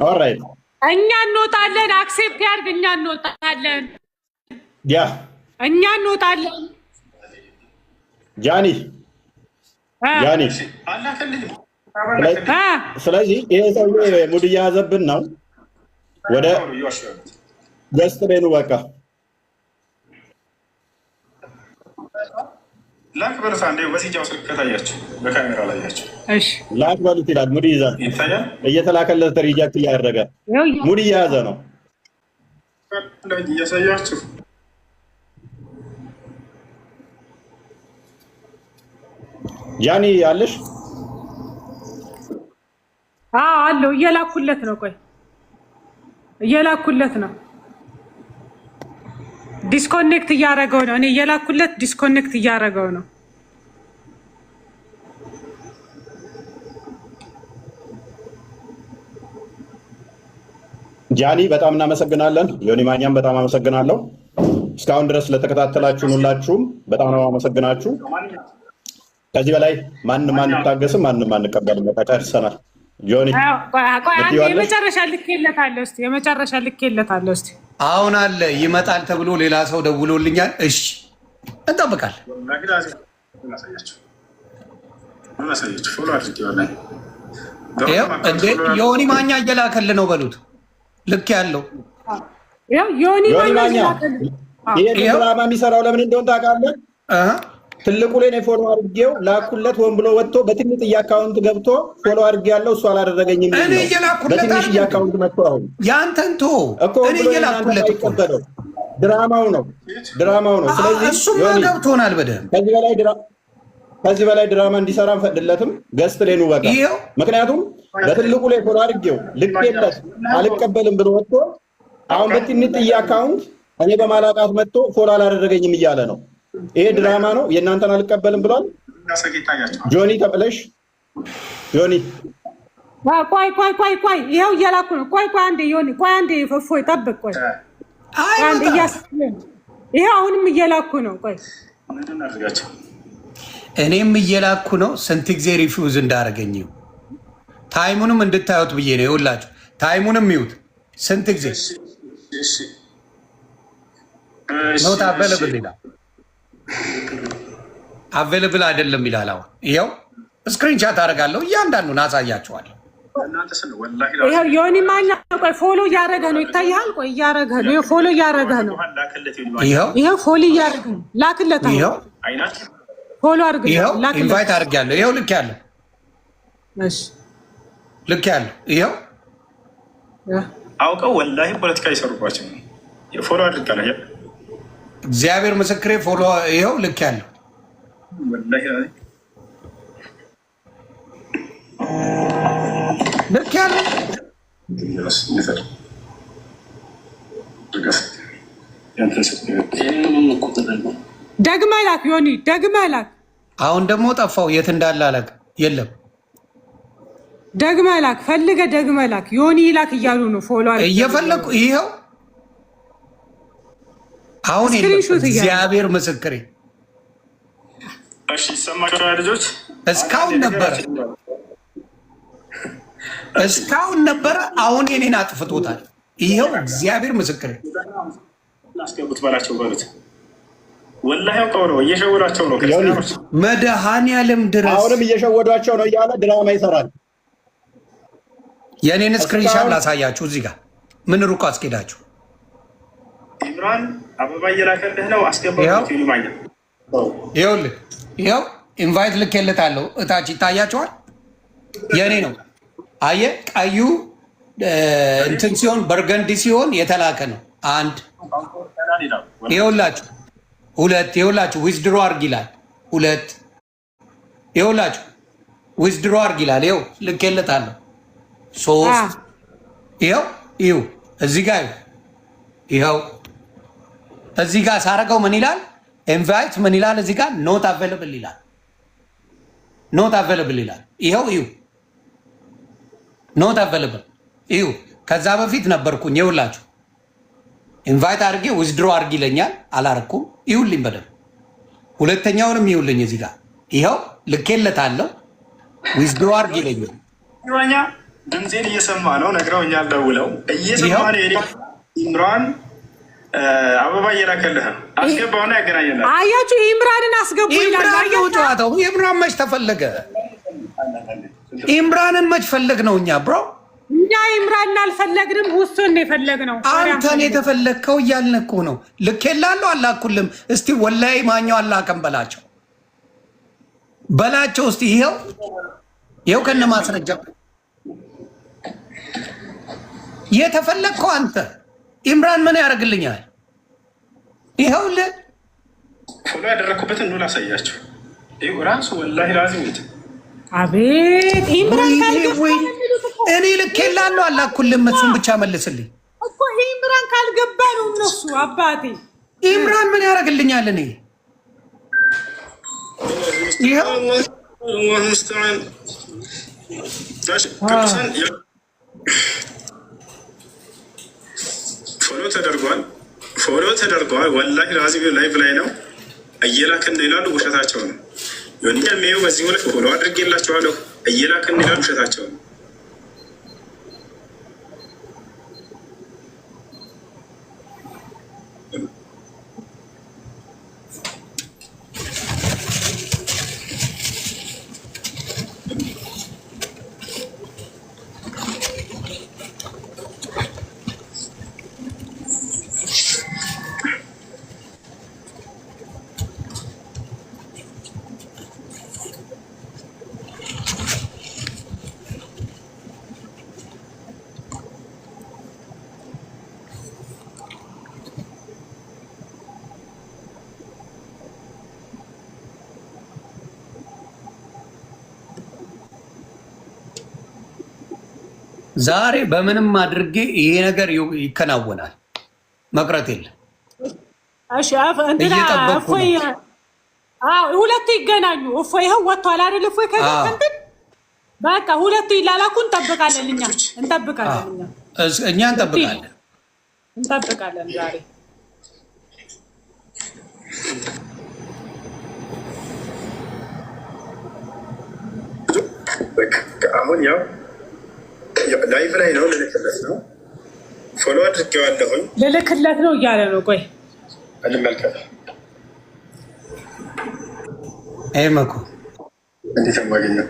ኦልራይት እኛ እንወጣለን። አክሴፕት ያድርግ። እኛ እንወጣለን። እኛ እንወጣለን። ጃኒ ስለዚህ ይሄ ሰውዬ ሙድ እየያዘብን ነው። ወደ ገስት ቤኑ በቃ ላክ በሉት አንዴ በዚህኛው ስልክ ከታያችሁ በካሜራ ላይ ያችሁ። እሺ ላክ በሉት ይላል። ሙድ ይዛል ይታያል። እየተላከለት ሪጀክት እያደረገ ሙድ እየያዘ ነው። እያሳያችሁ ጃኒ አለሽ? አለው እየላኩለት ነው። ቆይ እየላኩለት ነው። ዲስኮኔክት እያደረገው ነው። እኔ እየላኩለት ዲስኮኔክት እያደረገው ነው። ጃኒ በጣም እናመሰግናለን። ዮኒ ማኛም በጣም አመሰግናለሁ። እስካሁን ድረስ ለተከታተላችሁን ሁላችሁም በጣም ነው አመሰግናችሁ። ከዚህ በላይ ማንም አንታገስም፣ ማንም አንቀበልም። በቃ ጨርሰናል። ጆኒ የመጨረሻ ልኬለታለሁ። እስኪ የመጨረሻ ልኬለታለሁ። እስኪ አሁን አለ ይመጣል ተብሎ ሌላ ሰው ደውሎልኛል። እሺ እንጠብቃለን። ዮኒ ማኛ እየላከልህ ነው በሉት። ልክ ያለው ዮኒ ማኛ ይሄ ድራማ የሚሰራው ለምን እንደሆነ ታውቃለህ? ትልቁ ላይ ነው ፎሎ አድርጌው ላኩለት። ሆን ብሎ ወጥቶ በትንሽ አካውንት ገብቶ ፎሎ አድርጌ ያለው እሱ አላደረገኝም። እኔ እየላኩለት በትንሽ አካውንት መጥቶ አሁን ያንተን ቶ እኔ እየላኩለት እኮ ድራማው ነው። ስለዚህ እሱማ ገብቶናል በደምብ። ከዚህ በላይ ድራማ እንዲሰራ እንፈቅድለትም። ገስት ላይ ነው በቃ። ምክንያቱም በትልቁ ላይ ፎሎ አድርጌው ልኬለት አልቀበልም ብሎ ወጥቶ አሁን በትንሽ አካውንት እኔ በማላቃት መጥቶ ፎሎ አላደረገኝም እያለ ነው። ይሄ ድራማ ነው። የእናንተን አልቀበልም ብሏል። ጆኒ ተብለሽ ጆኒ ቆይ ይኸው እየላኩ ነው። ቆይ አንዴ ዮኒ ቆይ አንዴ እፎይ ጠብቅ። ቆይ አንዴ ይኸው አሁንም እየላኩ ነው። ቆይ እኔም እየላኩ ነው። ስንት ጊዜ ሪፊውዝ እንዳደረገኝ ታይሙንም እንድታዩት ብዬ ነው። ይኸውላችሁ ታይሙንም ይዩት። ስንት ጊዜ ነው ታበለብል ይላል። አቬለብል አይደለም ይላል። አሁን ይኸው ስክሪንሻት አደርጋለሁ። እያንዳንዱን አሳያችኋለሁ። ይኸው ዮኒ ማኛ ቆይ ፎሎ እያደረገ ነው። ይታያል። ቆይ እያደረገ ነው። ፎሎ እያደረገ ነው። ይኸው ፎሎ እያደረገ ነው። ላክለት። ይኸው ፎሎ አድርግ። ይኸው ኢንቫይት አድርጌያለሁ። ይኸው ልክ ያለው እሺ ልክ ያለው ይኸው አውቀው ወላሂ ፖለቲካ ይሰሩባቸው ፎሎ አድርጋለሁ። እግዚአብሔር ምስክሬ ፎሎ ይኸው ልክ ያለው ልክ ያለው ደግመህ ላክ ዮኒ ደግመህ ላክ። አሁን ደግሞ ጠፋው። የት እንዳለ አላውቅም። የለም ደግመህ ላክ። ፈልገህ ደግመህ ላክ። ዮኒ ላክ እያሉ ነው። ፎሎ እየፈለኩ ይኸው አሁን እግዚአብሔር ምስክሬ ልጆች እስካሁን ነበረ። አሁን የኔን አጥፍቶታል። ይኸው እግዚአብሔር ምስክሬ ላስገቡት በላቸው በሉት። ወላሂ አውቀው ነው እየሸወዷቸው ነው። ክርስቲያኖች መድኃኒዓለም ድረስ አሁንም እየሸወዷቸው ነው እያለ ድራማ ይሰራል። የኔን ስክሪንሻት ላሳያችሁ። እዚህ ጋር ምን ሩቅ አስኬዳችሁ ኢምራን አበባ እየላከልህ ነው። አስገባው ይሉማኛ ይኸውልህ፣ ይኸው ኢንቫይት ልኬለታለሁ። እታች ይታያቸዋል። የኔ ነው። አየህ፣ ቀዩ እንትን ሲሆን በርገንዲ ሲሆን የተላከ ነው። አንድ ይኸውላችሁ፣ ሁለት ይኸውላችሁ፣ ዊዝድሮ አርግ ይላል። ሁለት ይኸውላችሁ፣ ዊዝድሮ አርግ ይላል። ይኸው ልኬለታለሁ። ሶስት ይኸው እዚህ ጋር ይኸው እዚህ ጋር ሳረገው ምን ይላል? ኢንቫይት ምን ይላል? እዚህ ጋር ኖት አቬለብል ይላል። ኖት አቬለብል ይላል። ይኸው ኖት አቬለብል ይኸው። ከዛ በፊት ነበርኩኝ። ይኸውላችሁ ኢንቫይት አድርጌ ዊዝድሮ አድርግ ይለኛል። አላረኩም። ይሁልኝ በደምብ። ሁለተኛውንም ይሁልኝ። እዚህ ጋር ይኸው ልኬለታለሁ። ዊዝድሮ አድርግ ይለኛል። ይዋኛ ድምፄን እየሰማ ነው። ነግረውኛል። ደውለው እየሰማ ነው። ኢምራን አበባ እየላከልህ አስገባውና ያገናኘናል። አያችሁ፣ ኢምራንን አስገቡ ይላል። ጨዋታው ኢምራን መች ተፈለገ? ኢምራንን መች ፈለግ ነው? እኛ ብሮ እኛ ኢምራንን አልፈለግንም። ውሱን የፈለግነው አንተን የተፈለግከው እያልን እኮ ነው። ልኬላለሁ፣ አላኩልም። እስቲ ወላሂ ማኛው አላከም በላቸው። በላቸው እስቲ ይኸው ከነ ማስረጃው የተፈለግከው አንተ ኢምራን ምን ያደርግልኛል? ይኸውልህ ፎሎ ያደረኩበትን ኑን አሳያቸው። ይኸው ራሱ ወላሂ ላዚም ይት አቤት ኢምራን እኔ ልኬልሃለሁ አላኩልህም። እሱን ብቻ መልስልኝ እኮ ኢምራን ካልገባ ነው እነሱ አባቴ ኢምራን ምን ያደርግልኛል? እኔ ይኸው አላሁ ሙስተዓን ፎሎ ተደርጓል። ወላሂ ላዚም ላይቭ ላይ ነው እየላክን ይላሉ፣ ውሸታቸው ነው። ወንድም ይኸው በዚህ ወለ ፎሎ አድርጌላቸዋለሁ እየላክን ይላሉ፣ ውሸታቸው ነው። ዛሬ በምንም አድርጌ ይሄ ነገር ይከናወናል፣ መቅረት የለም። እሺ እፎይ ሁለቱ ይገናኙ። እፎይ ይኸው ወጥቷል አይደል? እፎይ ከእንትን በቃ ሁለቱ ይላላኩ። እንጠብቃለን፣ እኛ እንጠብቃለን። ዛሬ አሁን ያው ላይቭ ላይ ነው። ልልክለት ነው፣ ፎሎ አድርጌዋለሁኝ። ልልክለት ነው እያለ ነው። ቆይ እንመልከት። መኩ እንዴት የማገኘው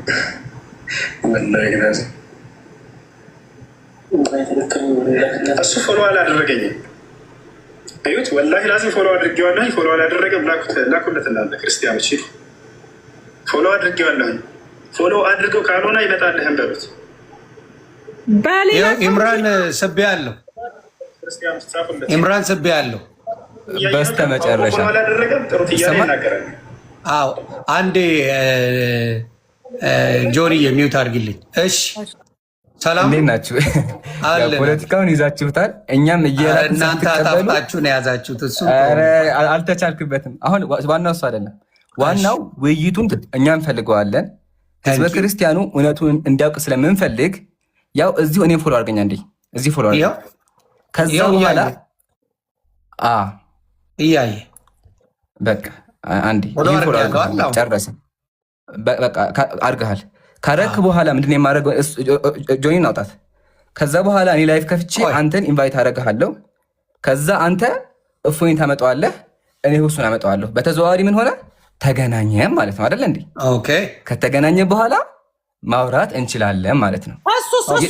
እሱ ፎሎ አላደረገኝም። እዩት፣ ወላሂ ላዚም ፎሎ አድርጌዋለሁኝ። ፎሎ አላደረገም። ላኩለት እናንተ ክርስቲያኖች ሂዱ፣ ፎሎ አድርጌዋለሁኝ። ፎሎ አድርገው ካልሆነ አይመጣልህም በሉት። ኢምራን ስቤ አለው፣ ኢምራን ስቤ አለው። በስተመጨረሻ አዎ፣ አንዴ ጆኒ የሚውት አድርግልኝ። እሺ፣ ሰላም እንዴት ናችሁ? ፖለቲካውን ይዛችሁታል። እኛም እናንተ አጣፍጣችሁ ነው የያዛችሁት። እሱ አልተቻልክበትም። አሁን ዋናው እሱ አይደለም። ዋናው ውይይቱን እኛ እንፈልገዋለን። ህዝበ ክርስቲያኑ እውነቱን እንዲያውቅ ስለምንፈልግ ያው እዚሁ እኔም ፎሎ አድርገኛ እንዴ እዚህ ፎሎ አድርገኛ። ከዛ በኋላ እያየ በቃ አንዴ ፎሎ አድርገሃል፣ ጨረስን። በቃ አድርገሃል። ካረክ በኋላ ምንድን የማደርገው ጆይን አውጣት። ከዛ በኋላ እኔ ላይፍ ከፍቼ አንተን ኢንቫይት አደርግሃለሁ። ከዛ አንተ እፎይን ታመጣዋለህ፣ እኔ ሁሱን አመጣዋለሁ። በተዘዋዋሪ ምን ሆነ ተገናኘም ማለት ነው አይደለ እንዴ? ኦኬ። ከተገናኘ በኋላ ማውራት እንችላለን ማለት ነው።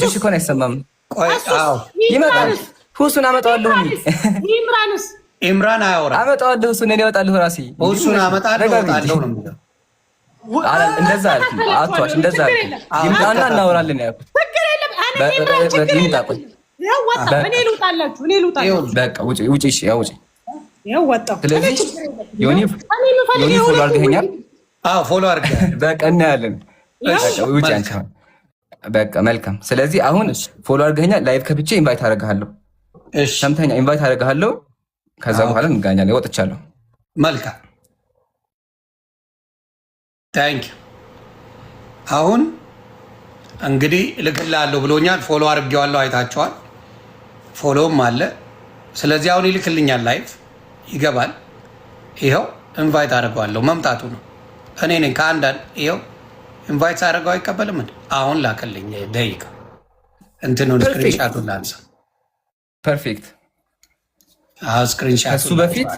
እሺ ኮን አይሰማም። ይመጣል። ሁሱን አመጣዋለሁ። ኢምራን አያወራም። አመጣዋለሁ። ሁሱን እኔ እወጣለሁ ራሴ። ሁሱን አመጣለሁ እወጣለሁ ነው የሚለው። እንደዛ አልኩ። አትዋሽ። እንደዛ አልኩ። ይምጣና እናወራለን ያልኩት። ይምጣ። ቆይ በቃ ውጪ። እሺ ያው ውጪ። ስለዚህ ዮኒ ፎሎ አድርገኸኛል? ፎሎ አድርገኸኛል። በቃ እናያለን። ውጭ አንቺ በቃ መልካም። ስለዚህ አሁን ፎሎ አድርገኸኛል። ላይቭ ከፍቼ ኢንቫይት አደርግሃለሁ። ሰምተኛ ኢንቫይት አደርግሃለሁ። ከዛ በኋላ እንገናኛለን። ወጥቻለሁ። መልካም ታንክ ዩ። አሁን እንግዲህ እልክልሃለሁ ብሎኛል። ፎሎ አድርጌዋለሁ። አይታችኋል። ፎሎም አለ። ስለዚህ አሁን ይልክልኛል። ላይቭ ይገባል። ይኸው ኢንቫይት አደርገዋለሁ። መምጣቱ ነው። እኔ ነኝ ከአንዳንድ ይኸው ኢንቫይት አደረገው አይቀበልም። አሁን ላከልኝ ደቂቃ እንትኑን ስክሪንሻቱን ላንሳ። ፐርፌክት። ስክሪንሻቱ ከሱ በፊት